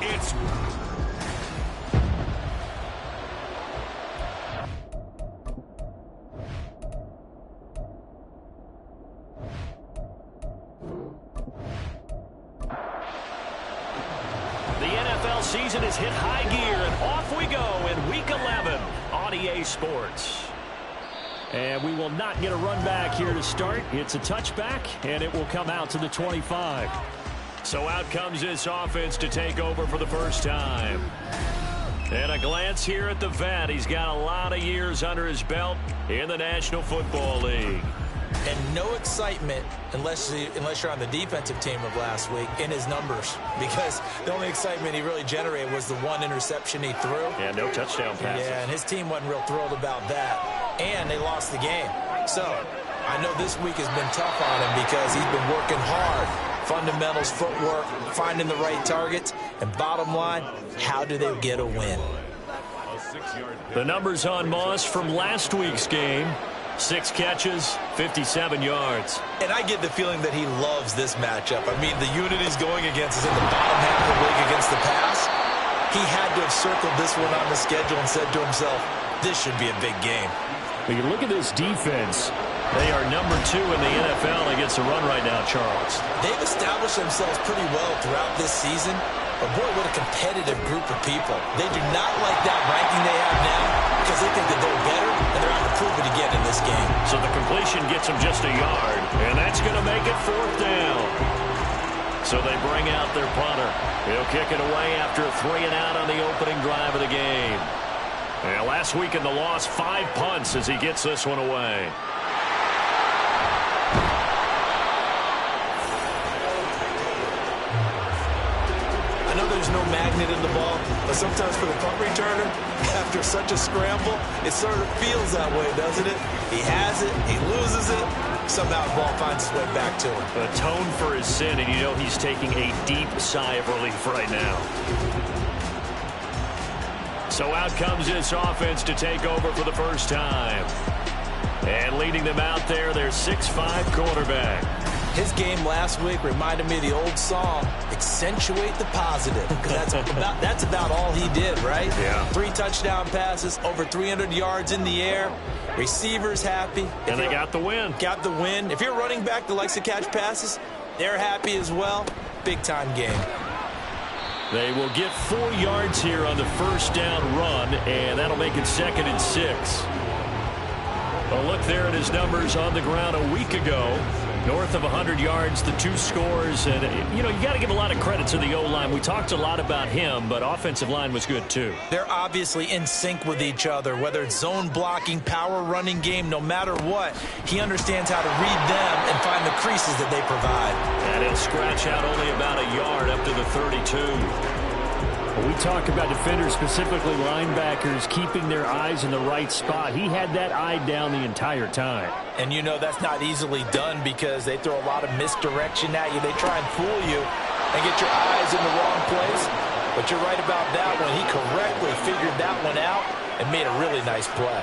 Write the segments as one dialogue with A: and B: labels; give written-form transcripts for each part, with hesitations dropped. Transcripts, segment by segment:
A: It's the NFL season has hit high gear, and off we go in Week 11 on EA Sports. And we will not get a run back here to start. It's a touchback, and it will come out to the 25. So out comes this offense to take over for the first time. And a glance here at the vet. He's got a lot of years under his belt in the National Football League.
B: And no excitement unless you're on the defensive team of last week in his numbers. Because the only excitement he really generated was the one interception he threw.
A: Yeah, no touchdown passes.
B: Yeah, and his team wasn't real thrilled about that. And they lost the game. So I know this week has been tough on him because he's been working hard. Fundamentals, footwork, finding the right targets, and bottom line, how do they get a win?
A: The numbers on Moss from last week's game. 6 catches, 57 yards.
B: And I get the feeling that he loves this matchup. I mean, the unit he's going against is in the bottom half of the league against the pass. He had to have circled this one on the schedule and said to himself, this should be a big game.
A: When you look at this defense, they are number 2 in the NFL against the run right now, Charles.
B: They've established themselves pretty well throughout this season. But, boy, what a competitive group of people. They do not like that ranking they have now because they think that they're better, and they're out to prove it again in this game.
A: So the completion gets them just a yard, and that's going to make it 4th down. So they bring out their punter. He'll kick it away after a 3-and-out on the opening drive of the game. And last week in the loss, 5 punts as he gets this one away.
B: I know there's no magnet in the ball, but sometimes for the punt returner, after such a scramble, it sort of feels that way, doesn't it? He has it, he loses it, somehow the ball finds its way back to him.
A: Atone for his sin, and you know he's taking a deep sigh of relief right now. So out comes this offense to take over for the first time. And leading them out there, their 6'5" quarterback.
B: His game last week reminded me of the old song, accentuate the positive. Because that's about all he did, right?
A: Yeah.
B: 3 touchdown passes, over 300 yards in the air. Receivers happy.
A: And they got the win.
B: Got the win. If you're a running back that likes to catch passes, they're happy as well. Big-time game.
A: They will get 4 yards here on the first down run, and that'll make it 2nd and 6. A look there at his numbers on the ground a week ago. North of 100 yards, the 2 scores. And, you know, you got to give a lot of credit to the O-line. We talked a lot about him, but offensive line was good, too.
B: They're obviously in sync with each other, whether it's zone blocking, power running game, no matter what. He understands how to read them and find the creases that they provide.
A: And he'll scratch out only about a yard up to the 32. When we talk about defenders, specifically linebackers, keeping their eyes in the right spot, he had that eye down the entire time.
B: And you know that's not easily done because they throw a lot of misdirection at you. They try and fool you and get your eyes in the wrong place. But you're right about that one. He correctly figured that one out and made a really nice play.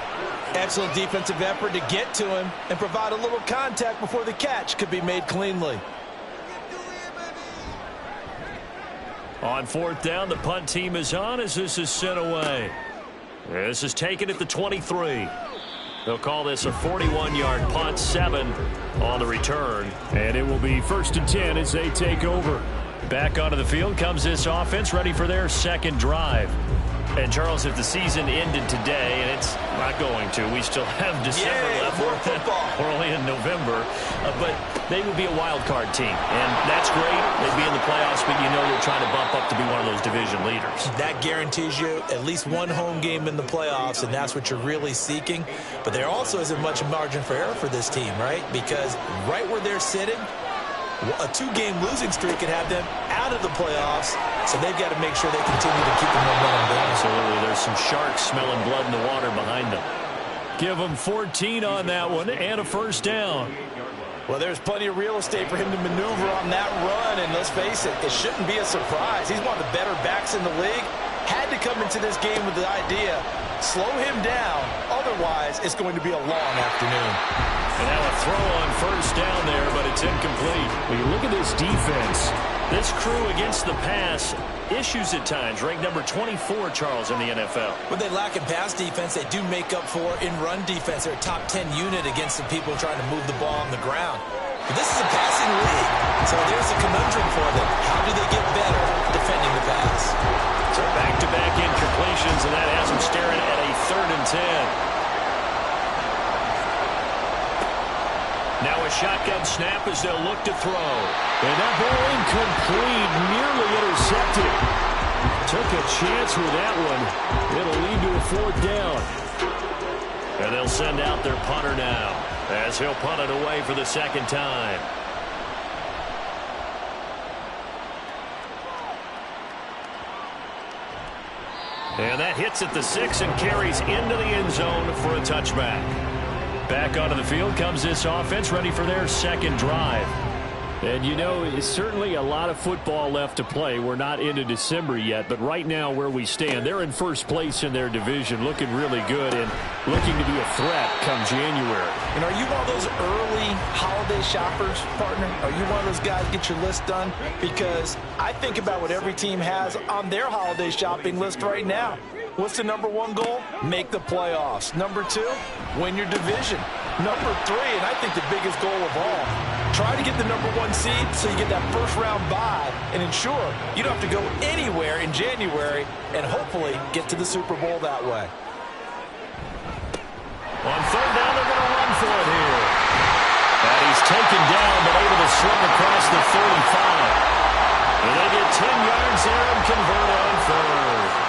B: Excellent defensive effort to get to him and provide a little contact before the catch could be made cleanly.
A: On 4th down, the punt team is on as this is sent away. This is taken at the 23. They'll call this a 41-yard punt, 7 on the return. And it will be 1st and 10 as they take over. Back onto the field comes this offense, ready for their 2nd drive. And, Charles, if the season ended today, and it's not going to, we still have December left.
B: More football.
A: We're only in November, but they would be a wild card team, and that's great. They'd be in the playoffs, but you know they're trying to bump up to be one of those division leaders.
B: That guarantees you at least one home game in the playoffs, and that's what you're really seeking. But there also isn't much margin for error for this team, right? Because right where they're sitting, a two-game losing streak could have them out of the playoffs, so they've got to make sure they continue to keep the momentum going.
A: Absolutely. There's some sharks smelling blood in the water behind them. Give them 14 on that one and a first down.
B: Well, there's plenty of real estate for him to maneuver on that run, and let's face it, it shouldn't be a surprise. He's one of the better backs in the league. Had to come into this game with the idea, slow him down, otherwise it's going to be a long afternoon.
A: And now a throw on first down there, but it's incomplete. When you look at this defense, this crew against the pass, issues at times, ranked number 24, Charles, in the NFL.
B: When they lack in pass defense, they do make up for in run defense. They're a top 10 unit against the people trying to move the ball on the ground. But this is a passing league, so there's a conundrum for them. How do they get better defending the pass?
A: So back-to-back incompletions, and that has them staring at a 3rd and 10. Now a shotgun snap as they'll look to throw. And that ball incomplete, nearly intercepted. Took a chance with that one. It'll lead to a 4th down. And they'll send out their punter now, as he'll punt it away for the 2nd time. And that hits at the 6 and carries into the end zone for a touchback. Back onto the field comes this offense, ready for their 2nd drive. And, you know, it's certainly a lot of football left to play. We're not into December yet, but right now where we stand, they're in first place in their division, looking really good and looking to be a threat come January.
B: And are you one of those early holiday shoppers, partner? Are you one of those guys get your list done? Because I think about what every team has on their holiday shopping list right now. What's the number 1 goal? Make the playoffs. Number 2, win your division. Number 3, and I think the biggest goal of all, try to get the number 1 seed so you get that first-round bye and ensure you don't have to go anywhere in January and hopefully get to the Super Bowl that way.
A: On 3rd down, they're going to run for it here. And he's taken down but able to slip across the 35. And they get 10 yards there and convert on 3rd.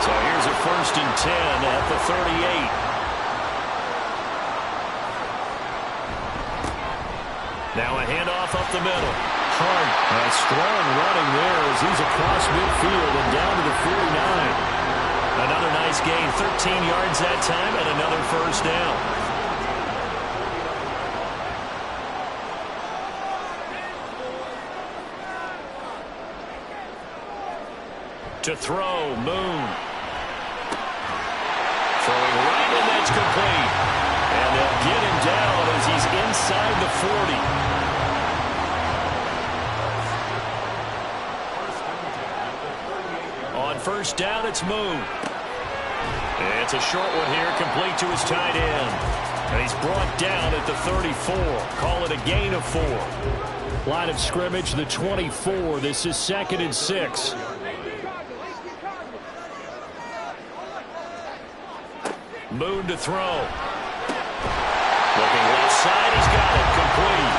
A: So here's a 1st and 10 at the 38. Now a handoff up the middle. Hart, a strong running there as he's across midfield and down to the 49. Another nice gain, 13 yards that time, and another 1st down. To throw, Moon. Throwing right, and that's complete. And they'll get him down as he's inside the 40. On 1st down, it's Moon. And it's a short one here, complete to his tight end. And he's brought down at the 34. Call it a gain of 4. Line of scrimmage, the 24. This is 2nd and 6. Moon to throw. Looking left side, he's got it, complete.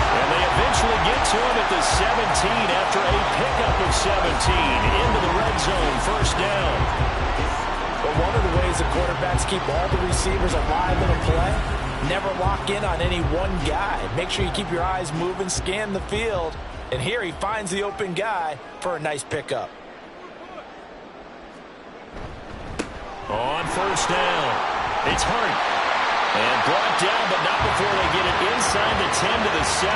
A: And they eventually get to him at the 17 after a pickup of 17 into the red zone, 1st down.
B: But one of the ways the quarterbacks keep all the receivers alive in a play, never lock in on any one guy. Make sure you keep your eyes moving, scan the field, and here he finds the open guy for a nice pickup.
A: On 1st down, it's Hart. And brought down, but not before they get it inside the 10 to the 7.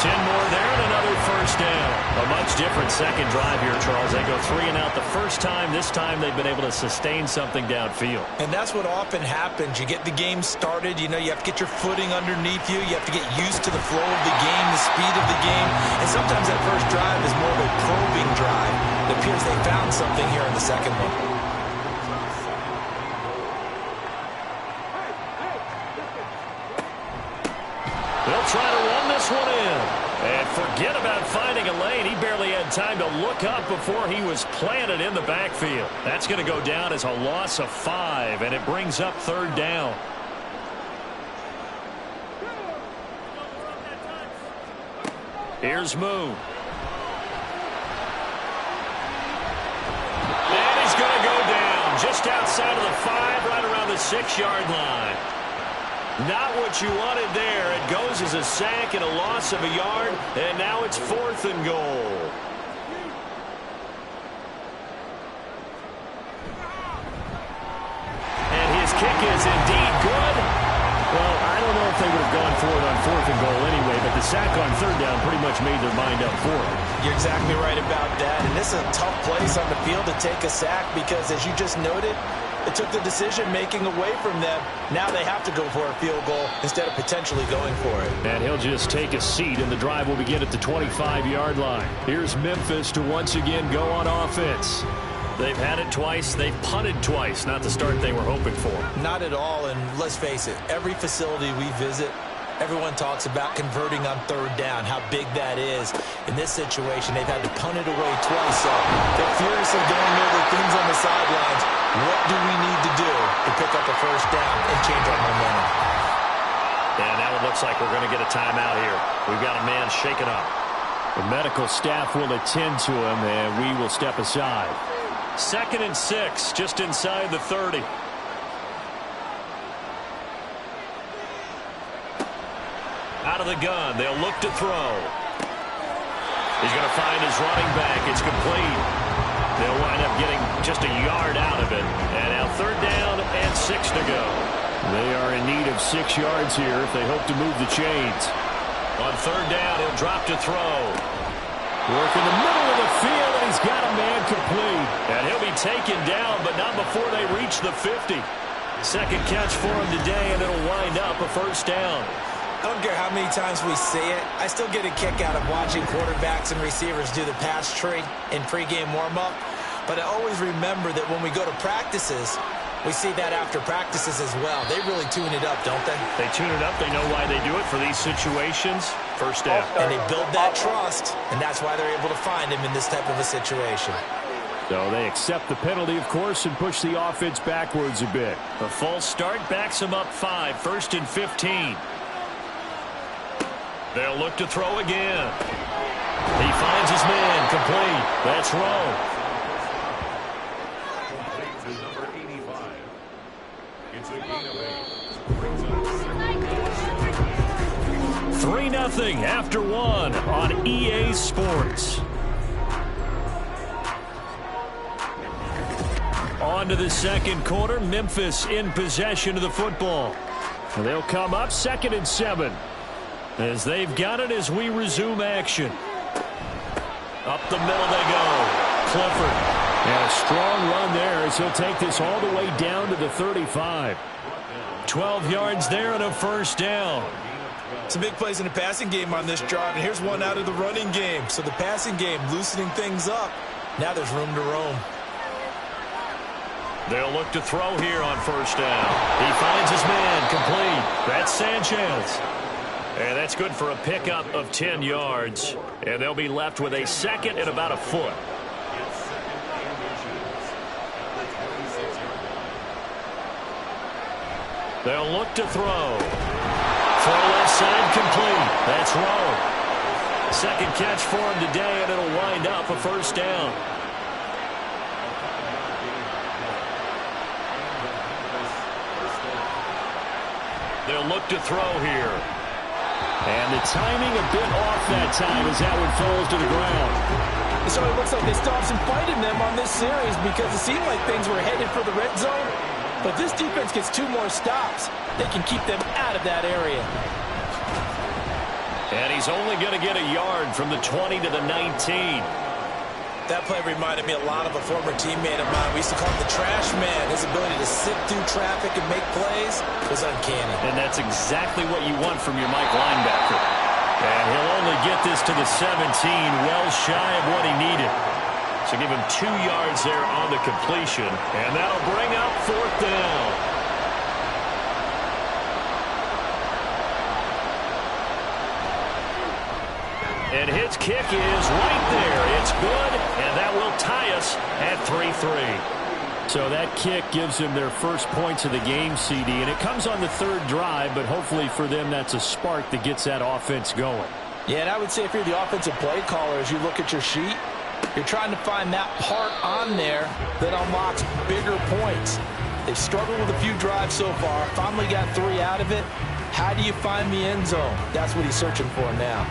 A: 10 more there and another 1st down. A much different 2nd drive here, Charles. They go 3 and out the first time. This time they've been able to sustain something downfield.
B: And that's what often happens. You get the game started. You know, you have to get your footing underneath you. You have to get used to the flow of the game, the speed of the game. And sometimes that first drive is more of a probing drive. It appears they found something here in the 2nd one.
A: They'll try to run this one in. And forget about finding a lane. He barely had time to look up before he was planted in the backfield. That's going to go down as a loss of 5, and it brings up 3rd down. Here's Moon. And he's going to go down just outside of the 5, right around the 6-yard line. Not what you wanted there. It goes as a sack and a loss of a yard, and now it's 4th and goal. And his kick is indeed good. Well, I don't know if they would have gone for it on 4th and goal anyway, but the sack on 3rd down pretty much made their mind up for it.
B: You're exactly right about that. And this is a tough place on the field to take a sack because, as you just noted, it took the decision-making away from them. Now they have to go for a field goal instead of potentially going for it.
A: And he'll just take a seat, and the drive will begin at the 25-yard line. Here's Memphis to once again go on offense. They've had it twice. They've punted twice. Not the start they were hoping for.
B: Not at all, and let's face it, every facility we visit, everyone talks about converting on 3rd down, how big that is. In this situation, they've had to punt it away twice, so they're furiously going over things on the sidelines. What do we need to do to pick up a 1st down and change our momentum?
A: And now it looks like we're going to get a timeout here. We've got a man shaken up. The medical staff will attend to him, and we will step aside. 2nd and 6, just inside the 30. Out of the gun, they'll look to throw. He's going to find his running back. It's complete. They'll wind up getting just a yard out of it. And now 3rd down and 6 to go. They are in need of 6 yards here if they hope to move the chains. On 3rd down, he'll drop to throw. Work in the middle of the field, and he's got a man complete. And he'll be taken down, but not before they reach the 50. Second catch for him today, and it'll wind up a 1st down.
B: I don't care how many times we see it. I still get a kick out of watching quarterbacks and receivers do the pass tree in pregame warm-up. But I always remember that when we go to practices, we see that after practices as well. They really tune it up, don't they?
A: They tune it up. They know why they do it for these situations. 1st down.
B: And they build that trust, and that's why they're able to find him in this type of a situation.
A: So they accept the penalty, of course, and push the offense backwards a bit. A false start backs them up 5, 1st and 15. They'll look to throw again. He finds his man complete. That's Rowe.
C: Number 85. It's a gain of 8.
A: 3-0 after 1 on EA Sports. On to the 2nd quarter. Memphis in possession of the football. And they'll come up 2nd and 7. As they've got it as we resume action. Up the middle they go. Clifford. And a strong run there as he'll take this all the way down to the 35. 12 yards there and a 1st down.
B: Some big plays in the passing game on this drive, and here's one out of the running game. So the passing game loosening things up. Now there's room to roam.
A: They'll look to throw here on 1st down. He finds his man complete. That's Sanchez. And that's good for a pickup of 10 yards. And they'll be left with a 2nd and about a foot. They'll look to throw. Throw left side complete. That's Rowe. 2nd catch for him today, and it'll wind up a 1st down. They'll look to throw here. And the timing a bit off that time as that one falls to the ground.
D: So it looks like they still have some fight in them on this series because it seemed like things were headed for the red zone. But this defense gets 2 more stops. They can keep them out of that area.
A: And he's only going to get a yard from the 20 to the 19.
B: That play reminded me a lot of a former teammate of mine. We used to call him the trash man. His ability to sift through traffic and make plays was uncanny.
A: And that's exactly what you want from your Mike linebacker. And he'll only get this to the 17, well shy of what he needed. So give him 2 yards there on the completion. And that'll bring up 4th down. And his kick is right there. It's good, and that will tie us at 3-3. So that kick gives them their first points of the game, CD, and it comes on the 3rd drive, but hopefully for them that's a spark that gets that offense going.
D: Yeah, and I would say if you're the offensive play caller, as you look at your sheet, you're trying to find that part on there that unlocks bigger points. They've struggled with a few drives so far, finally got 3 out of it. How do you find the end zone? That's what he's searching for now.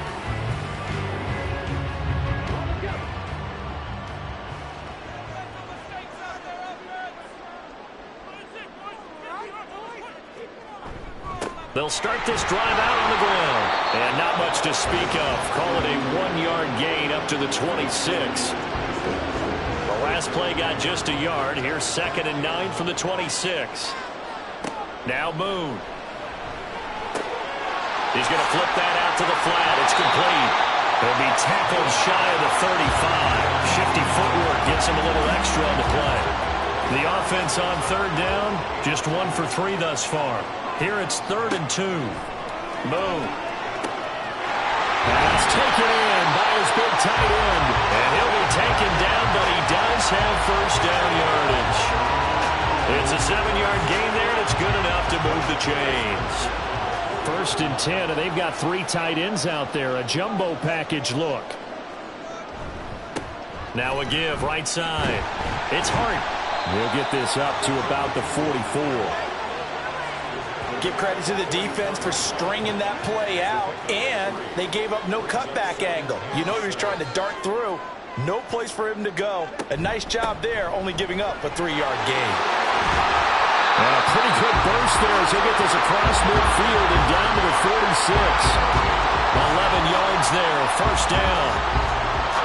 A: They'll start this drive out on the ground. And not much to speak of. Call it a 1-yard gain up to the 26. The last play got just a yard. Here's 2nd and 9 from the 26. Now Moon. He's going to flip that out to the flat. It's complete. He'll be tackled shy of the 35. Shifty footwork gets him a little extra on the play. The offense on 3rd down, just 1 for 3 thus far. Here it's 3rd and 2. Moon. That's taken in by his big tight end. And he'll be taken down, but he does have first down yardage. It's a 7-yard gain there, and it's good enough to move the chains. 1st and 10, and they've got 3 tight ends out there. A jumbo package look. Now a give, right side. It's Hart. He'll get this up to about the 44.
D: Give credit to the defense for stringing that play out, and they gave up no cutback angle. You know he was trying to dart through. No place for him to go. A nice job there, only giving up a 3-yard gain.
A: And a pretty good burst there as they get this across midfield and down to the 46. 11 yards there, 1st down.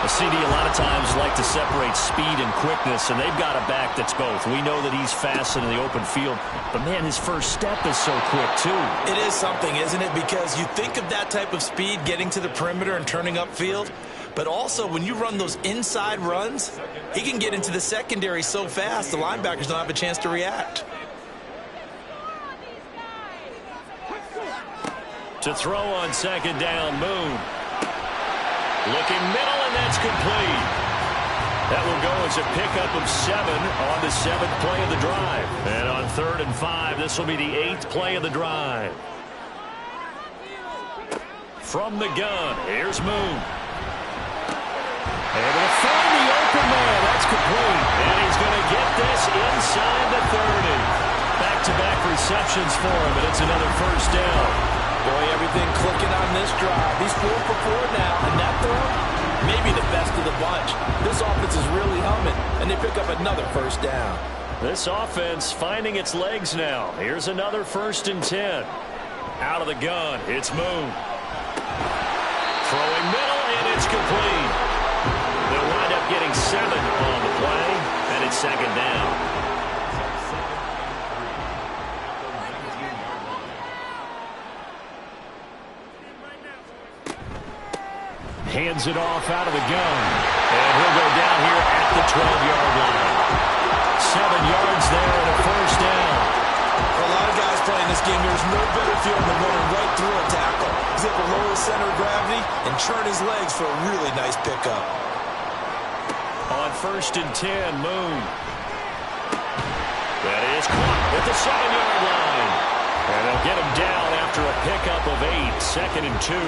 A: A CD a lot of times like to separate speed and quickness, and they've got a back that's both. We know that he's fast in the open field, but, man, his first step is so quick, too.
D: It is something, isn't it? Because you think of that type of speed getting to the perimeter and turning upfield, but also when you run those inside runs, he can get into the secondary so fast the linebackers don't have a chance to react.
A: To throw on 2nd down, Moon. Looking middle, and that's complete. That will go as a pickup of 7 on the 7th play of the drive. And on 3rd and 5, this will be the 8th play of the drive. From the gun, here's Moon. Able to find the open man. That's complete. And he's going to get this inside the 30. Back-to-back receptions for him, and it's another first down.
D: Boy, everything clicking on this drive. He's 4 for 4 now, and that throw, maybe the best of the bunch. This offense is really humming, and they pick up another first down.
A: This offense finding its legs now. Here's another 1st and 10. Out of the gun, it's Moon. Throwing middle, and it's complete. They'll wind up getting 7 on the play, and it's 2nd down. Hands it off out of the gun. And he'll go down here at the 12-yard line. 7 yards there and a first down.
D: For a lot of guys playing this game, there's no better feeling than running right through a tackle. He's able to lower his center of gravity and churn his legs for a really nice pickup.
A: On 1st and 10, Moon. That is caught at the 7-yard line. And they'll get him down after a pickup of 8. 2nd and 2.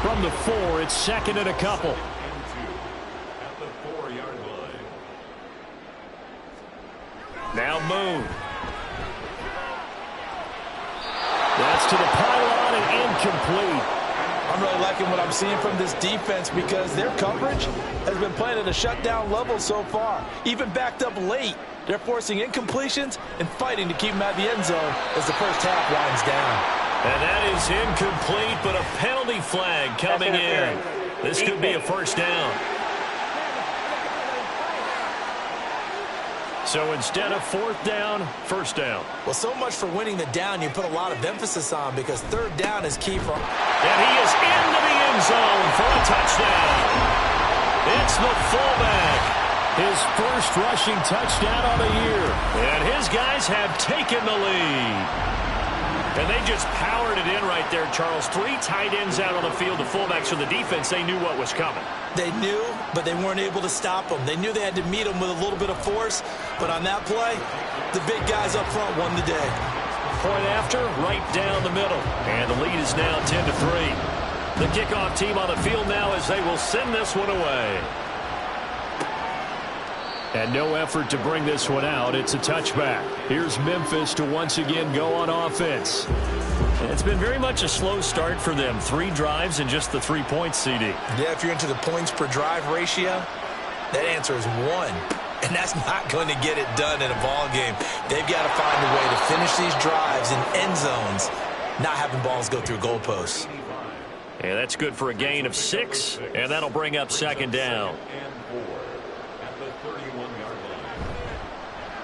A: From the 4, it's 2nd and a couple.
C: At the 4-yard line.
A: Now Moon. That's to the pylon and incomplete.
D: I'm really liking what I'm seeing from this defense because their coverage has been playing at a shutdown level so far. Even backed up late, they're forcing incompletions and fighting to keep them out of the end zone as the first half winds down.
A: And that is incomplete, but a penalty flag coming in. This could be a first down. So instead of 4th down, first down.
D: Well, so much for winning the down you put a lot of emphasis on because 3rd down is key for...
A: And he is into the end zone for a touchdown. It's the fullback. His first rushing touchdown of the year. And his guys have taken the lead. And they just powered it in right there, Charles. 3 tight ends out on the field, the fullbacks for the defense. They knew what was coming.
D: They knew, but they weren't able to stop them. They knew they had to meet them with a little bit of force. But on that play, the big guys up front won the day.
A: Point after, right down the middle. And the lead is now 10-3. The kickoff team on the field now as they will send this one away. And no effort to bring this one out. It's a touchback. Here's Memphis to once again go on offense. It's been very much a slow start for them. 3 drives and just the 3 points, CD.
B: Yeah, if you're into the points per drive ratio, that answer is 1. And that's not going to get it done in a ball game. They've got to find a way to finish these drives in end zones, not having balls go through goalposts.
A: And that's good for a gain of 6, and that'll bring up second down.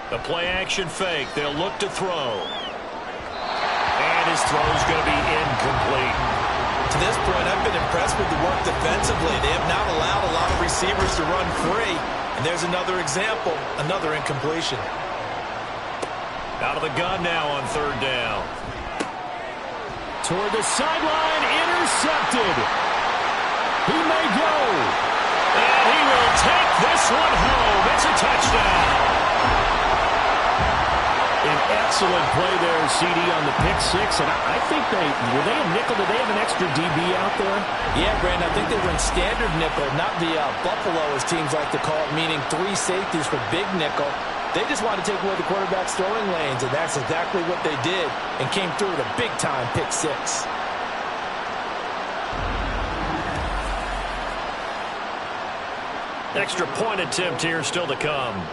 A: The play-action fake. They'll look to throw. And his throw's going to be incomplete.
B: To this point, I've been impressed with the work defensively. They have not allowed a lot of receivers to run free. And there's another example, another incompletion.
A: Out of the gun now on third down. Toward the sideline, intercepted. He may go. And he will take this one home. It's a touchdown. An excellent play there, CD, on the pick 6. And I think were they a nickel? Did they have an extra DB out there?
D: Yeah, Brandon, I think they were in standard nickel, not the Buffalo, as teams like to call it, meaning 3 safeties for big nickel. They just wanted to take away the quarterback's throwing lanes, and that's exactly what they did, and came through with a big-time pick 6.
A: Extra point attempt here still to come.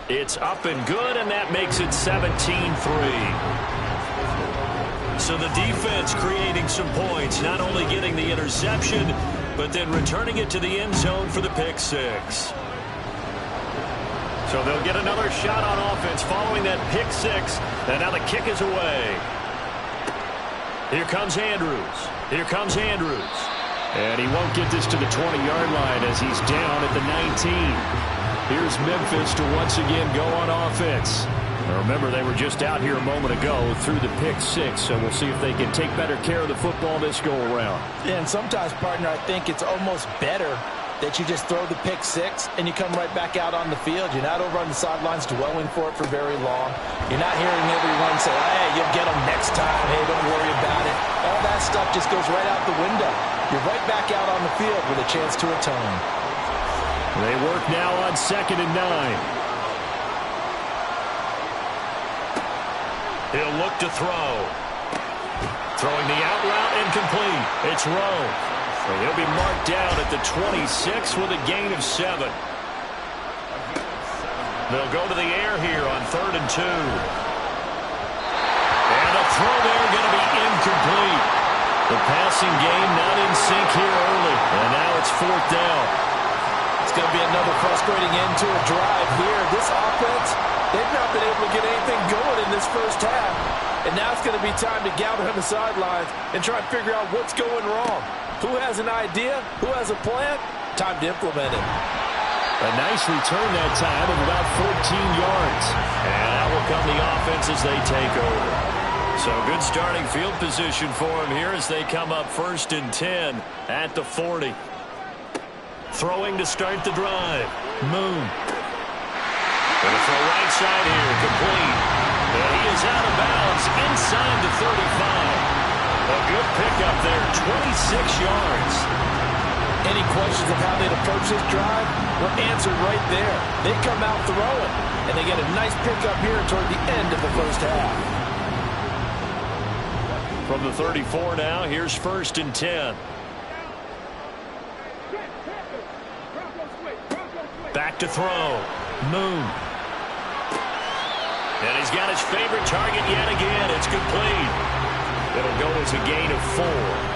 A: It's up and good, and that makes it 17-3. So the defense creating some points, not only getting the interception, but then returning it to the end zone for the pick 6. So they'll get another shot on offense following that pick 6, and now the kick is away. Here comes Andrews. Here comes Andrews. And he won't get this to the 20-yard line as he's down at the 19. Here's Memphis to once again go on offense. Now remember, they were just out here a moment ago through the pick 6, so we'll see if they can take better care of the football this go-around.
D: Yeah, and sometimes, partner, I think it's almost better that you just throw the pick 6 and you come right back out on the field. You're not over on the sidelines dwelling for it for very long. You're not hearing everyone say, hey, you'll get them next time. Hey, don't worry about it. All that stuff just goes right out the window. You're right back out on the field with a chance to atone.
A: They work now on 2nd and 9. He'll look to throw. Throwing the out route incomplete. It's Rowe. So he'll be marked down at the 26 with a gain of 7. They'll go to the air here on 3rd and 2. And a throw there going to be incomplete. The passing game not in sync here early. And now it's 4th down.
D: It's going to be another frustrating end to a drive here. This offense, they've not been able to get anything going in this first half. And now it's going to be time to gather on the sidelines and try and figure out what's going wrong. Who has an idea? Who has a plan? Time to implement it.
A: A nice return that time of about 14 yards. And that will come the offense as they take over. So good starting field position for them here as they come up 1st and 10 at the 40. Throwing to start the drive. Moon. Gonna throw right side here. Complete. And he is out of bounds inside the 35. A good pickup there. 26 yards.
D: Any questions of how they'd approach this drive were answered right there. They come out throwing, and they get a nice pickup here toward the end of the first half.
A: From the 34 now, here's 1st and 10. Back to throw. Moon. And he's got his favorite target yet again. It's complete. It'll go as a gain of 4.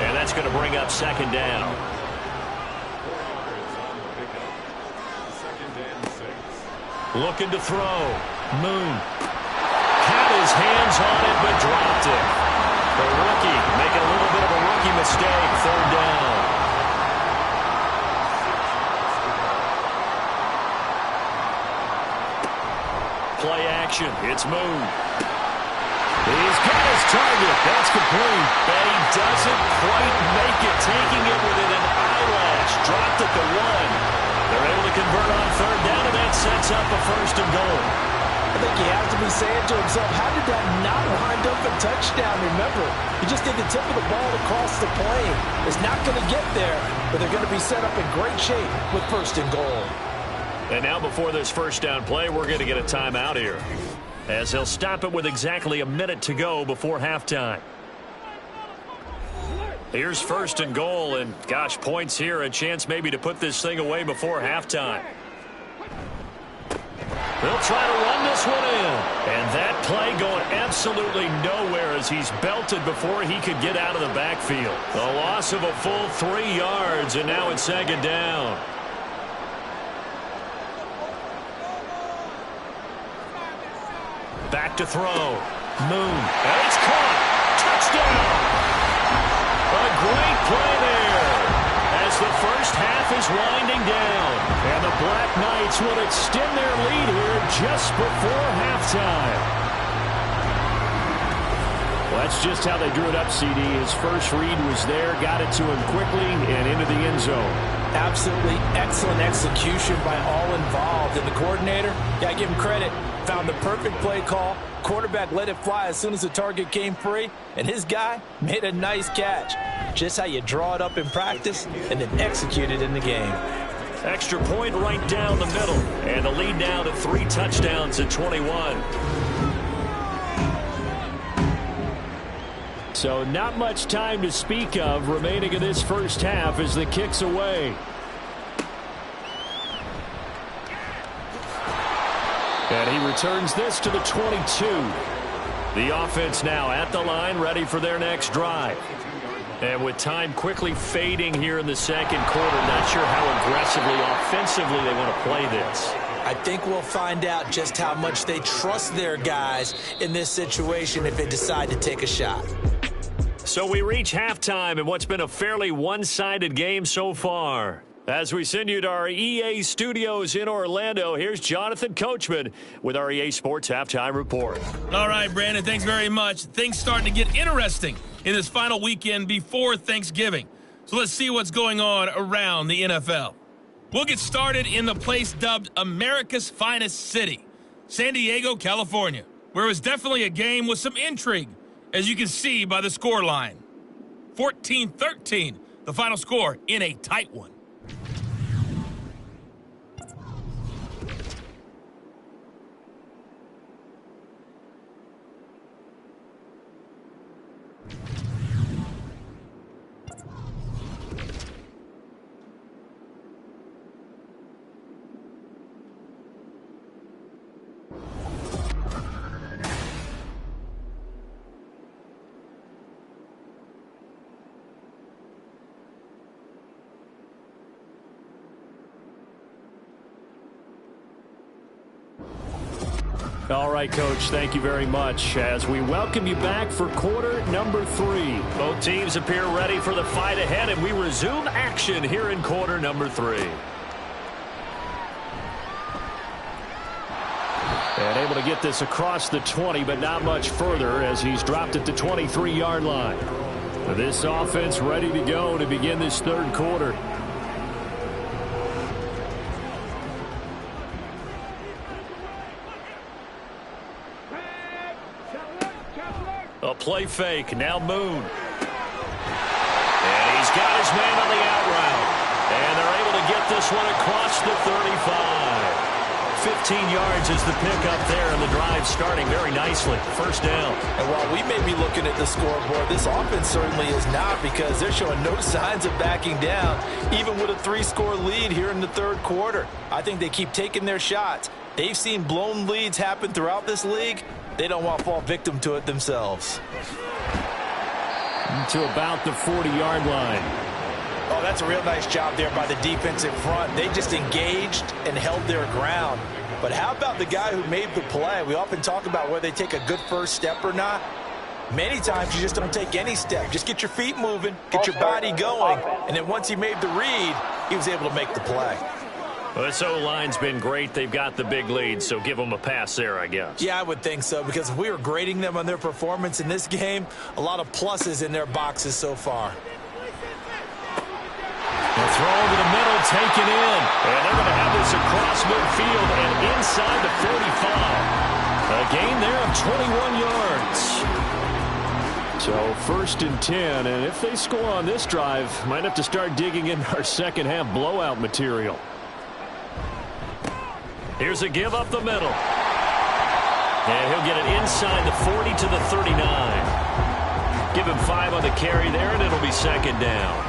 A: And that's going to bring up 2nd down. Looking to throw. Moon. Had his hands on it, but dropped it. The rookie making a little bit of a rookie mistake. 3rd down. Play action. It's Moon. He's got his target. That's complete. And he doesn't quite make it. Taking it within an eyelash. Dropped at the 1. They're able to convert on 3rd down, and that sets up a 1st and goal.
D: I think he has to be saying to himself, how did that not wind up a touchdown? Remember, you just need the tip of the ball across the plane. It's not going to get there, but they're going to be set up in great shape with 1st and goal.
A: And now before this first down play, we're going to get a timeout here, as he'll stop it with exactly a minute to go before halftime. Here's 1st and goal, and gosh, points here, a chance maybe to put this thing away before halftime. They'll try to run this one in. And that play going absolutely nowhere as he's belted before he could get out of the backfield. A loss of a full 3 yards, and now it's 2nd down. Back to throw. Moon. And it's caught. Touchdown. A great play there as the first half is winding down. And the Black Knights will extend their lead here just before halftime. Well, that's just how they drew it up, CD. His first read was there, got it to him quickly, and into the end zone.
D: Absolutely excellent execution by all involved. And the coordinator, yeah, give him credit, found the perfect play call. Quarterback let it fly as soon as the target came free, and his guy made a nice catch. Just how you draw it up in practice and then execute it in the game.
A: Extra point right down the middle, and the lead now to 3 touchdowns at 21. So not much time to speak of remaining in this first half as the kick's away. And he returns this to the 22. The offense now at the line, ready for their next drive. And with time quickly fading here in the 2nd quarter, not sure how aggressively, offensively they want to play this.
D: I think we'll find out just how much they trust their guys in this situation if they decide to take a shot.
A: So we reach halftime in what's been a fairly one-sided game so far. As we send you to our EA studios in Orlando, here's Jonathan Coachman with our EA Sports Halftime Report.
E: All right, Brandon, thanks very much. Things starting to get interesting in this final weekend before Thanksgiving. So let's see what's going on around the NFL. We'll get started in the place dubbed America's finest city, San Diego, California, where it was definitely a game with some intrigue, as you can see by the score line. 14-13, the final score in a tight one.
A: All right, Coach, thank you very much as we welcome you back for quarter number 3. Both teams appear ready for the fight ahead, and we resume action here in quarter number 3. And able to get this across the 20, but not much further as he's dropped it to 23-yard line. This offense ready to go to begin this 3rd quarter. A play fake, now Moon. And he's got his man on the out route. And they're able to get this one across the 35. 15 yards is the pickup there, and the drive starting very nicely. First down.
D: And while we may be looking at the scoreboard, this offense certainly is not, because they're showing no signs of backing down, even with a 3-score lead here in the 3rd quarter. I think they keep taking their shots. They've seen blown leads happen throughout this league. They don't want to fall victim to it themselves.
A: To about the 40-yard line.
D: Oh, that's a real nice job there by the defensive front. They just engaged and held their ground. But how about the guy who made the play? We often talk about whether they take a good first step or not. Many times you just don't take any step. Just get your feet moving, get your body going, and then once he made the read, he was able to make the play.
A: Well, this O-line's been great. They've got the big lead, so give them a pass there, I guess.
D: Yeah, I would think so, because if we were grading them on their performance in this game, a lot of pluses in their boxes so far.
A: The throw over the middle, taken in. And they're going to have this across midfield and inside the 45. 21 yards. So 1st and 10, and if they score on this drive, might have to start digging in our second half blowout material. Here's a give up the middle. And he'll get it inside the 40 to the 39. Give him 5 on the carry there, and it'll be 2nd down.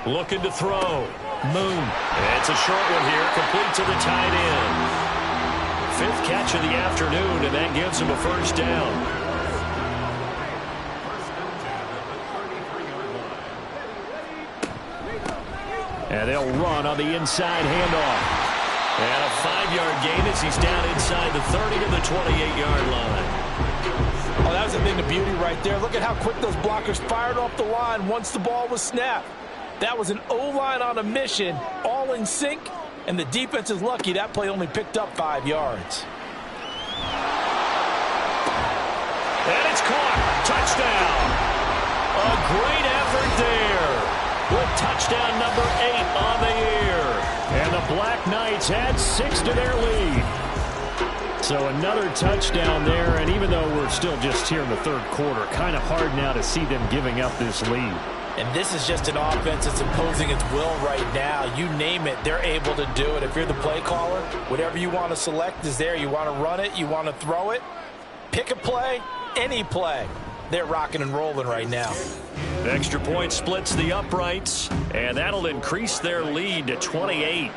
A: Looking to throw. Moon. It's a short one here, complete to the tight end. 5th catch of the afternoon, and that gives him a 1st down. And they'll run on the inside handoff. And a 5-yard gain as he's down inside the 30 to the 28-yard line.
D: Oh, that was a thing of beauty right there. Look at how quick those blockers fired off the line once the ball was snapped. That was an O-line on a mission, all in sync, and the defense is lucky that play only picked up 5 yards.
A: And it's caught. Touchdown. A great effort there. With touchdown number 8 on the year. And the Black Knights add 6 to their lead. So another touchdown there, and even though we're still just here in the 3rd quarter, kind of hard now to see them giving up this lead.
B: And this is just an offense that's imposing its will right now. You name it, they're able to do it. If you're the play caller, whatever you want to select is there. You want to run it, you want to throw it. Pick a play, any play. They're rocking and rolling right now.
A: The extra point splits the uprights, and that'll increase their lead to 28.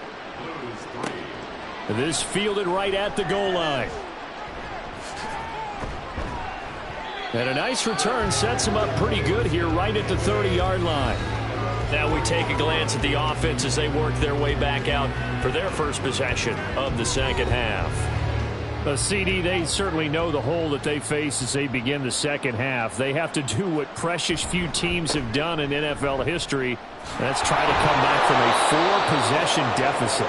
A: This fielded right at the goal line. And a nice return sets them up pretty good here right at the 30-yard line. Now we take a glance at the offense as they work their way back out for their first possession of the second half. CD, they certainly know the hole that they face as they begin the second half. They have to do what precious few teams have done in NFL history. That's try to come back from a 4-possession deficit.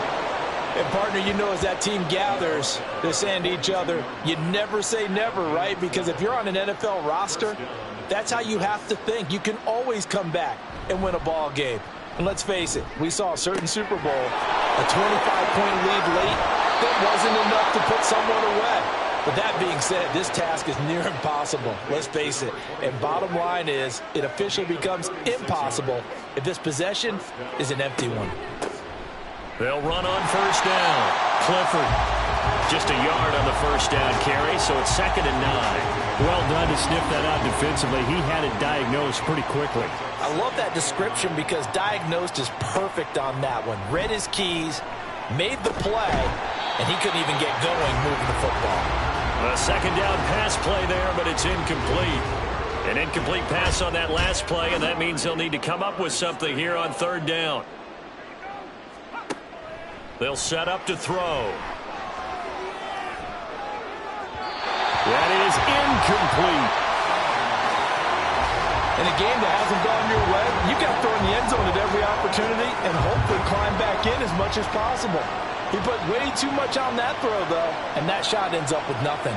D: And, partner, you know as that team gathers, they're saying to each other, you never say never, right? Because if you're on an NFL roster, that's how you have to think. You can always come back and win a ball game. And let's face it, we saw a certain Super Bowl, a 25-point lead late, that wasn't enough to put someone away. But that being said, this task is near impossible. Let's face it. And bottom line is, it officially becomes impossible if this possession is an empty one.
A: They'll run on 1st down. Clifford just a yard on the 1st down carry, so it's 2nd and 9. Well done to sniff that out defensively. He had it diagnosed pretty quickly.
B: I love that description because diagnosed is perfect on that one. Read his keys, made the play, and he couldn't even get going moving the football.
A: A 2nd down pass play there, but it's incomplete. An incomplete pass on that last play, and that means they'll need to come up with something here on 3rd down. They'll set up to throw. That is incomplete.
D: In a game that hasn't gone your way, you got to throw in the end zone at every opportunity and hopefully climb back in as much as possible. He put way too much on that throw, though, and that shot ends up with nothing.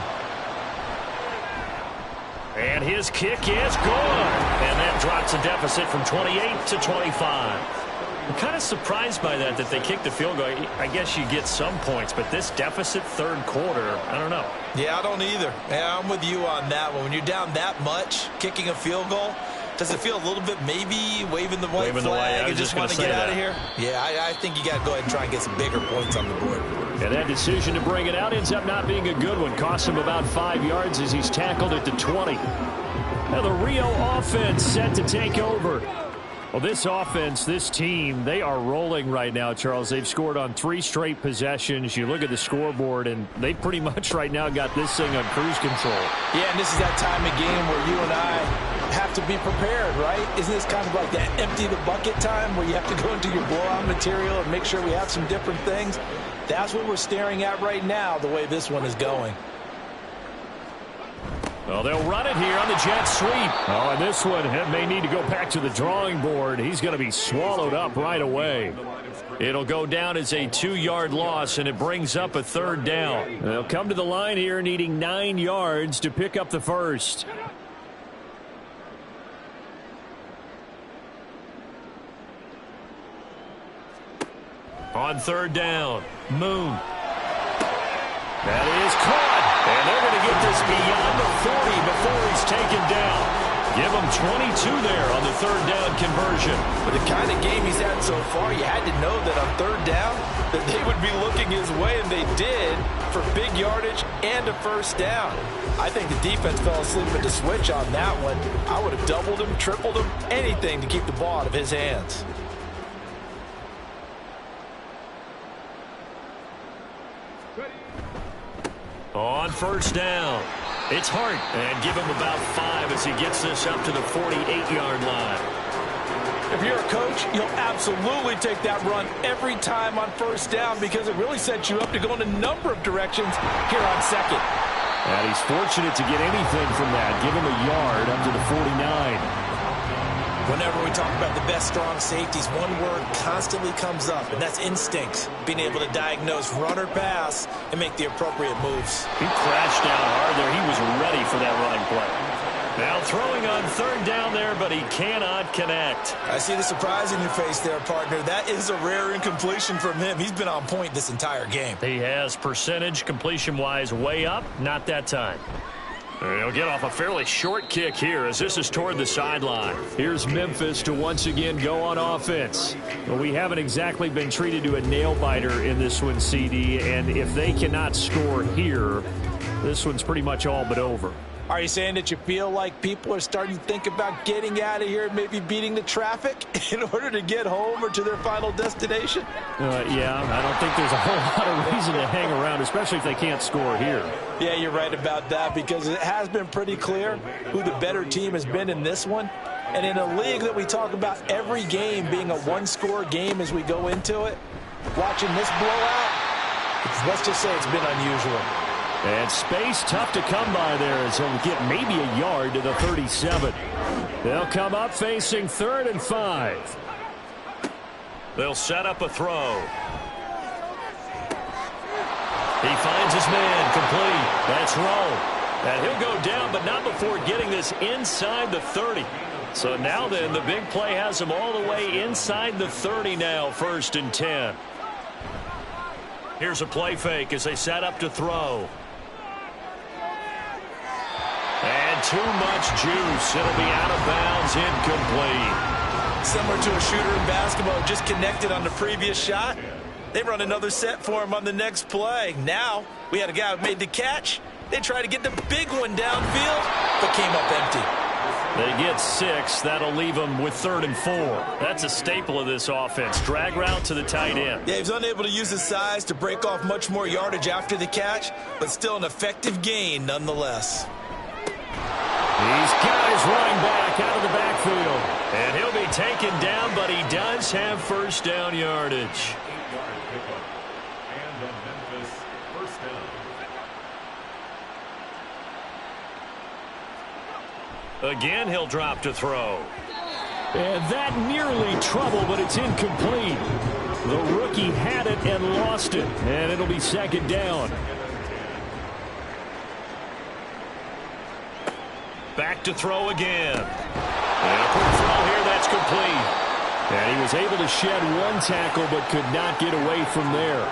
A: And his kick is good. And that drops a deficit from 28 to 25. I'm kind of surprised by that they kicked the field goal. I guess you get some points, but this deficit 3rd quarter, I don't know.
B: Yeah, I don't either. Yeah, I'm with you on that one. When you're down that much, kicking a field goal, does it feel a little bit maybe waving the white flag and just want to get out of here? Yeah, I think you got to go ahead and try and get some bigger points on the board.
A: And that decision to bring it out ends up not being a good one. Costs him about 5 yards as he's tackled at the 20. Now the Rio offense set to take over. Well, this offense, this team, they are rolling right now, Charles. They've scored on 3 straight possessions. You look at the scoreboard, and they pretty much right now got this thing on cruise control.
D: Yeah, and this is that time of game where you and I have to be prepared, right? Isn't this kind of like that empty the bucket time where you have to go into your blowout material and make sure we have some different things? That's what we're staring at right now, the way this one is going.
A: Well, they'll run it here on the jet sweep. Oh, and this one may need to go back to the drawing board. He's going to be swallowed up right away. It'll go down as a 2-yard loss, and it brings up a 3rd down. They'll come to the line here needing 9 yards to pick up the first. On third down, Moon. That is caught. And they're going to get this beyond the 40 before he's taken down. Give him 22 there on the third down conversion.
B: With the kind of game he's had so far, you had to know that on third down that they would be looking his way, and they did, for big yardage and a first down. I think the defense fell asleep at the switch on that one. I would have doubled him, tripled him, anything to keep the ball out of his hands.
A: On first down, it's Hart, and give him about 5 as he gets this up to the 48-yard line.
D: If you're a coach, you'll absolutely take that run every time on first down because it really sets you up to go in a number of directions here on second.
A: And he's fortunate to get anything from that. Give him a yard up to the 49.
B: Whenever we talk about the best strong safeties, one word constantly comes up, and that's instinct. Being able to diagnose run or pass and make the appropriate moves.
A: He crashed down hard there. He was ready for that running play. Now throwing on third down there, but he cannot connect.
B: I see the surprise in your face there, partner. That is a rare incompletion from him. He's been on point this entire game.
A: He has percentage completion-wise way up. Not that time. He'll get off a fairly short kick here as this is toward the sideline. Here's Memphis to once again go on offense. Well, we haven't exactly been treated to a nail-biter in this one, CD, and if they cannot score here, this one's pretty much all but over.
D: Are you saying that you feel like people are starting to think about getting out of here and maybe beating the traffic in order to get home or to their final destination?
A: Yeah, I don't think there's a whole lot of reason to hang around, especially if they can't score here.
D: Yeah, you're right about that because it has been pretty clear who the better team has been in this one. And in a league that we talk about every game being a one-score game as we go into it, watching this blowout, let's just say it's been unusual.
A: And space tough to come by there as he'll get maybe a yard to the 37. They'll come up facing 3rd and 5. They'll set up a throw. He finds his man complete. That's Rowe. And he'll go down, but not before getting this inside the 30. So now then, the big play has him all the way inside the 30 now, 1st and 10. Here's a play fake as they set up to throw. And too much juice. It'll be out of bounds, incomplete.
B: Similar to a shooter in basketball, just connected on the previous shot. They run another set for him on the next play. Now, we had a guy who made the catch. They tried to get the big one downfield, but came up empty.
A: They get 6. That'll leave them with 3rd and 4. That's a staple of this offense. Drag route to the tight end.
B: Yeah, he was unable to use his size to break off much more yardage after the catch, but still an effective gain nonetheless.
A: These guys running back out of the backfield. And he'll be taken down, but he does have first down yardage.
C: 8-yard pickup. And the Memphis first down.
A: Again, he'll drop to throw. And that nearly trouble, but it's incomplete. The rookie had it and lost it. And it'll be 2nd down. Back to throw again. And a quick throw here, that's complete. And he was able to shed one tackle, but could not get away from there.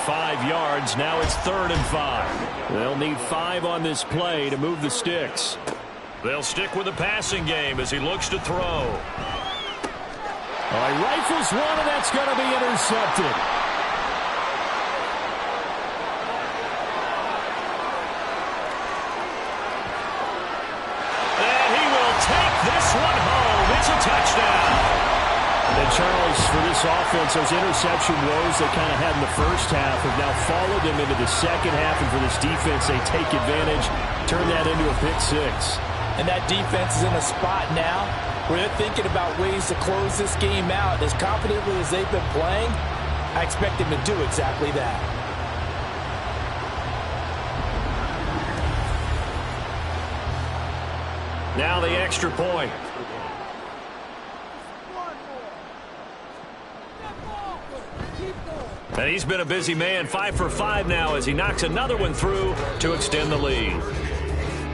A: 5 yards, now it's 3rd and 5. They'll need 5 on this play to move the sticks. They'll stick with the passing game as he looks to throw. He rifles one, and that's going to be intercepted. This one home. It's a touchdown. And Charles, for this offense, those interception woes they kind of had in the first half have now followed them into the second half. And for this defense, they take advantage, turn that into a pick 6.
D: And that defense is in a spot now where they're thinking about ways to close this game out. As confidently as they've been playing, I expect them to do exactly that.
A: Now the extra point. And he's been a busy man, 5 for 5 now as he knocks another one through to extend the lead.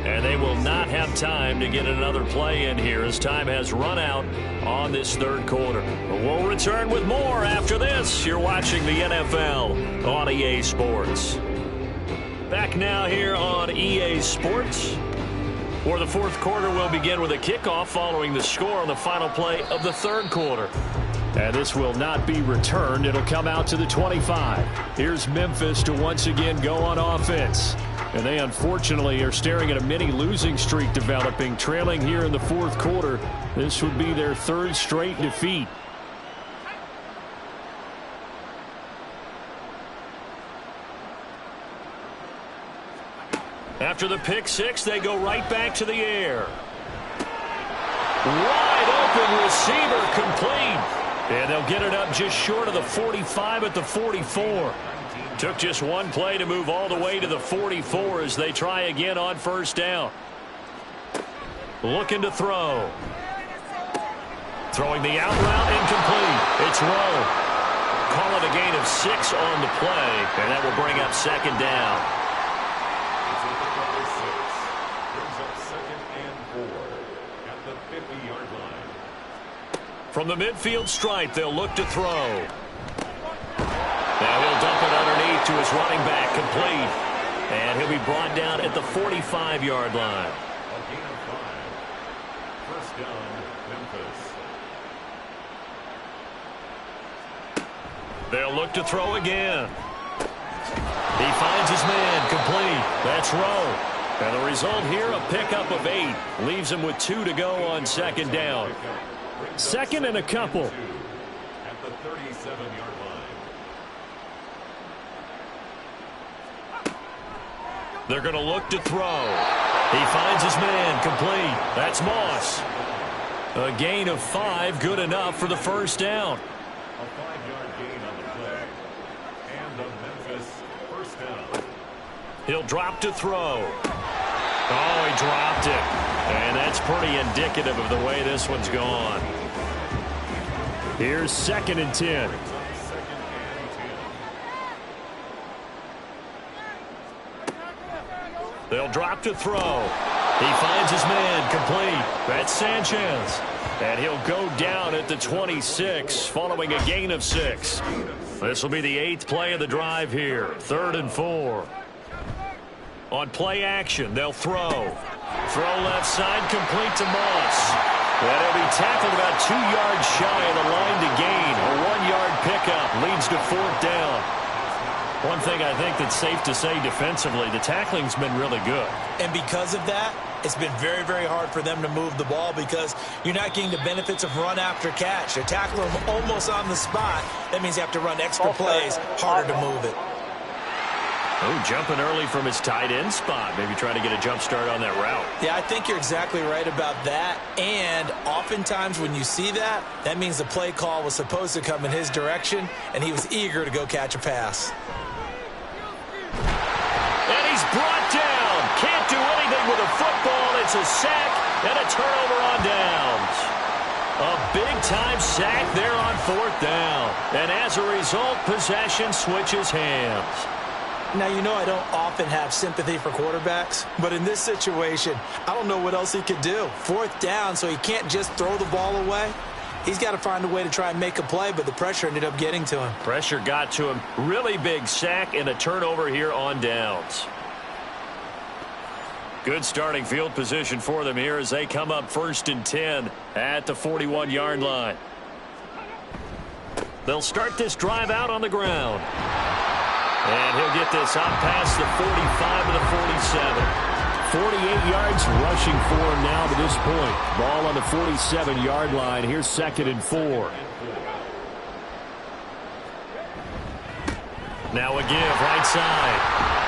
A: And they will not have time to get another play in here as time has run out on this third quarter. But we'll return with more after this. You're watching the NFL on EA Sports. Back now here on EA Sports, where the fourth quarter will begin with a kickoff following the score on the final play of the third quarter. And this will not be returned. It'll come out to the 25. Here's Memphis to once again go on offense. And they unfortunately are staring at a mini losing streak developing, trailing here in the fourth quarter. This would be their third straight defeat. After the pick six, they go right back to the air. Wide open receiver, complete. And they'll get it up just short of the 45 at the 44. Took just one play to move all the way to the 44 as they try again on first down. Looking to throw. Throwing the out route, incomplete. It's Rowe. Call it a gain of 6 on the play, and that will bring up second down.
C: Brings up 2nd and 4 at the 50-yard line.
A: From the midfield stripe, they'll look to throw. Now he'll dump it underneath to his running back, complete. And he'll be brought down at the 45-yard line.
C: A gain of 5. First down, Memphis.
A: They'll look to throw again. He finds his man, complete. That's Rowe. And the result here, a pickup of 8. Leaves him with 2 to go on second down. Second and a couple.
C: At the 37-yard line.
A: They're going to look to throw. He finds his man, complete. That's Moss. A gain of 5, good enough for the first down.
C: A 5-yard gain on the play. And the Memphis first down.
A: He'll drop to throw. Oh, he dropped it. And that's pretty indicative of the way this one's gone. Here's 2nd and 10. They'll drop to throw. He finds his man, complete. That's Sanchez. And he'll go down at the 26 following a gain of 6. This will be the 8th play of the drive here. 3rd and 4. On play action, they'll throw. Throw left side, complete to Moss. And he'll be tackled about 2 yards shy of the line to gain. A 1-yard pickup leads to 4th down. One thing I think that's safe to say defensively, the tackling's been really good.
D: And because of that, it's been very, very hard for them to move the ball because you're not getting the benefits of run after catch. They're tackling them almost on the spot. That means you have to run extra plays, harder to move it.
A: Oh, jumping early from his tight end spot. Maybe trying to get a jump start on that route.
D: Yeah, I think you're exactly right about that. And oftentimes when you see that, that means the play call was supposed to come in his direction, and he was eager to go catch a pass.
A: And he's brought down. Can't do anything with a football. It's a sack and a turnover on downs. A big-time sack there on 4th down. And as a result, possession switches hands.
D: Now, you know I don't often have sympathy for quarterbacks, but in this situation, I don't know what else he could do. 4th down, so he can't just throw the ball away. He's got to find a way to try and make a play, but the pressure ended up getting to him.
A: Pressure got to him. Really big sack and a turnover here on downs. Good starting field position for them here as they come up 1st and 10 at the 41-yard line. They'll start this drive out on the ground. And he'll get this out past the 45 to the 47. 48 yards rushing for him now to this point. Ball on the 47-yard line. Here's 2nd and 4. Now a give right side.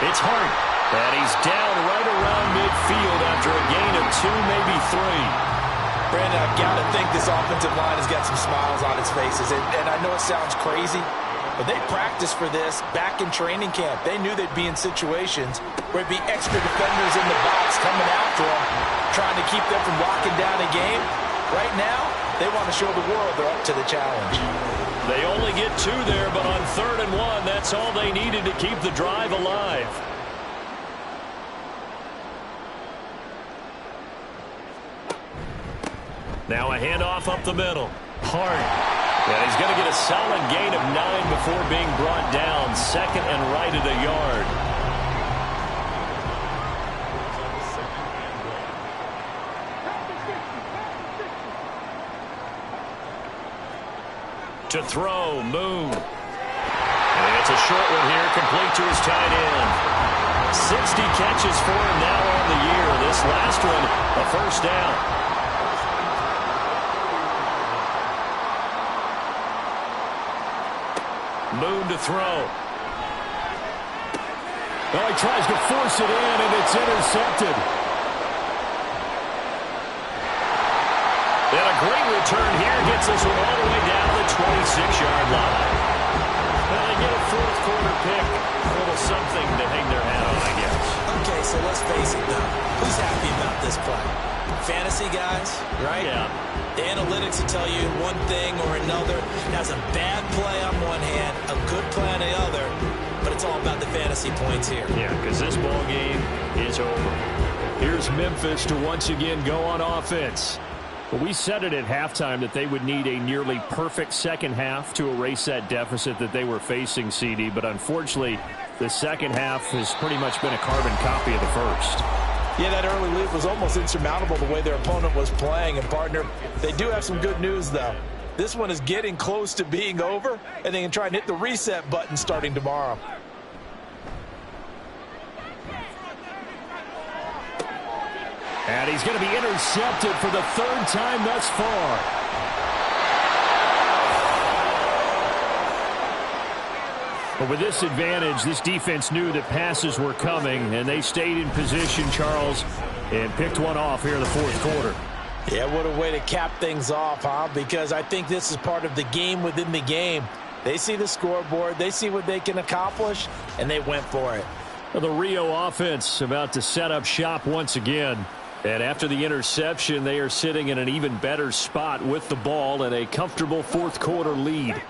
A: It's Hart. And he's down right around midfield after a gain of 2, maybe 3.
D: Brandon, I've got to think this offensive line has got some smiles on its faces. And I know it sounds crazy, but they practiced for this back in training camp. They knew they'd be in situations where it'd be extra defenders in the box coming after them, trying to keep them from locking down a game. Right now, they want to show the world they're up to the challenge.
A: They only get 2 there, but on 3rd and 1, that's all they needed to keep the drive alive. Now a handoff up the middle. Hart. And he's going to get a solid gain of 9 before being brought down. Second and right at a yard. To throw, Moon. And it's a short one here, complete to his tight end. 60 catches for him now on the year. This last one, a first down. Moon to throw. Well, he tries to force it in, and it's intercepted. And a great return here gets us all the way down the 26-yard line. Well, they get a fourth quarter pick. A little something to hang their hat on, I guess.
B: Okay, so let's face it, though. Who's happy about this play? Fantasy guys, right?
A: Yeah.
B: The analytics will tell you one thing or another. That's a bad play on one hand, a good play on the other, but it's all about the fantasy points here.
A: Yeah, because this ball game is over. Here's Memphis to once again go on offense. Well, we said it at halftime that they would need a nearly perfect second half to erase that deficit that they were facing, CD, but unfortunately, the second half has pretty much been a carbon copy of the first.
D: Yeah, that early lead was almost insurmountable the way their opponent was playing. And, partner, they do have some good news, though. This one is getting close to being over, and they can try and hit the reset button starting tomorrow.
A: And he's going to be intercepted for the third time thus far. But with this advantage, this defense knew that passes were coming, and they stayed in position, Charles, and picked one off here in the fourth quarter.
D: Yeah, what a way to cap things off, huh? Because I think this is part of the game within the game. They see the scoreboard, they see what they can accomplish, and they went for it.
A: Well, the Rio offense about to set up shop once again. And after the interception, they are sitting in an even better spot with the ball and a comfortable fourth quarter lead.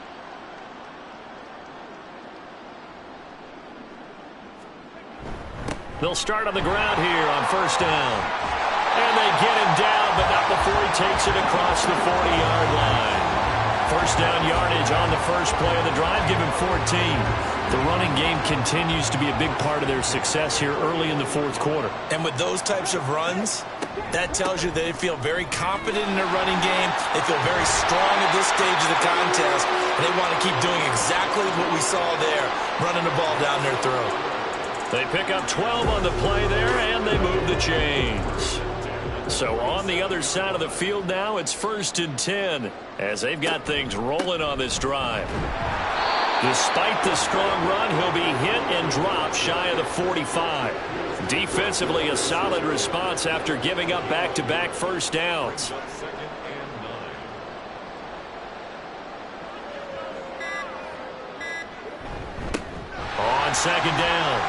A: They'll start on the ground here on first down. And they get him down, but not before he takes it across the 40-yard line. First down yardage on the first play of the drive. Give him 14. The running game continues to be a big part of their success here early in the fourth quarter.
B: And with those types of runs, that tells you they feel very confident in their running game. They feel very strong at this stage of the contest. And they want to keep doing exactly what we saw there, running the ball down their throat.
A: They pick up 12 on the play there, and they move the chains. So on the other side of the field now, it's 1st and 10 as they've got things rolling on this drive. Despite the strong run, he'll be hit and dropped shy of the 45. Defensively, a solid response after giving up back-to-back first downs. On second down,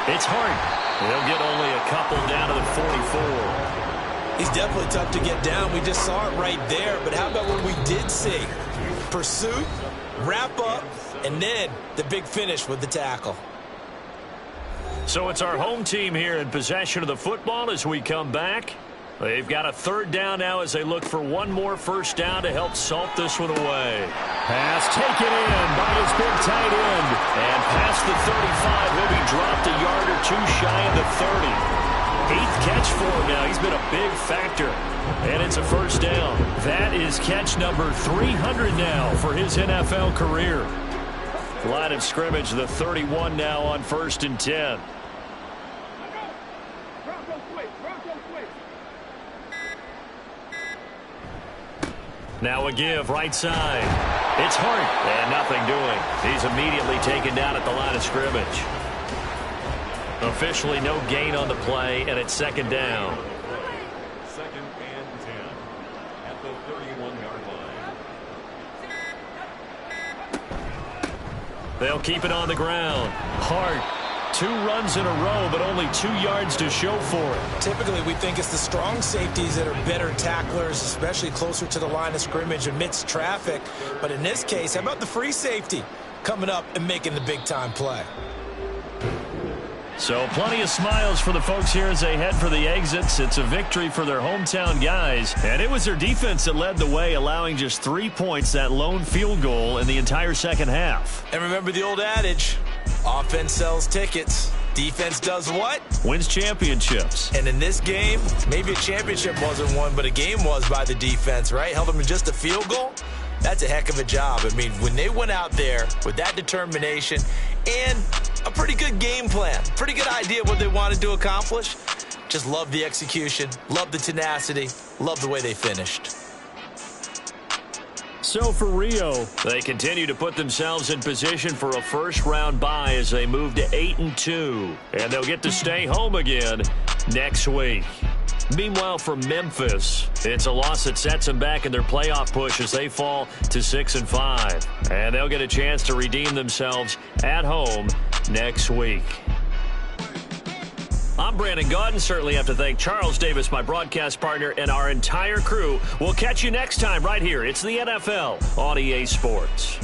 A: it's Hart. He'll get only a couple down to the 44.
B: He's definitely tough to get down. We just saw it right there. But how about what we did see? Pursuit, wrap up, and then the big finish with the tackle.
A: So it's our home team here in possession of the football as we come back. They've got a third down now as they look for one more first down to help salt this one away. Pass taken in by his big tight end. And past the 35, he'll be dropped a yard or two shy of the 30. 8th catch for him now. He's been a big factor. And it's a first down. That is catch number 300 now for his NFL career. Line of scrimmage, the 31 now on 1st and 10. Now a give, right side. It's Hart, and nothing doing. He's immediately taken down at the line of scrimmage. Officially no gain on the play, and it's second down.
C: 2nd and 10 at the 31-yard line.
A: They'll keep it on the ground. Hart, 2 runs in a row, but only 2 yards to show for it.
B: Typically, we think it's the strong safeties that are better tacklers, especially closer to the line of scrimmage amidst traffic. But in this case, how about the free safety coming up and making the big-time play?
A: So plenty of smiles for the folks here as they head for the exits. It's a victory for their hometown guys. And it was their defense that led the way, allowing just 3 points, that lone field goal in the entire second half.
B: And remember the old adage, offense sells tickets. Defense does what?
A: Wins championships.
B: And in this game, maybe a championship wasn't won, but a game was by the defense, right? Held them to just a field goal. That's a heck of a job. I mean, when they went out there with that determination and a pretty good game plan, pretty good idea of what they wanted to accomplish, just love the execution, love the tenacity, love the way they finished.
A: So for Rio, they continue to put themselves in position for a first-round bye as they move to 8-2. And they'll get to stay home again next week. Meanwhile, for Memphis, it's a loss that sets them back in their playoff push as they fall to 6-5. And they'll get a chance to redeem themselves at home next week. I'm Brandon Gaudin. Certainly have to thank Charles Davis, my broadcast partner, and our entire crew. We'll catch you next time right here. It's the NFL on EA Sports.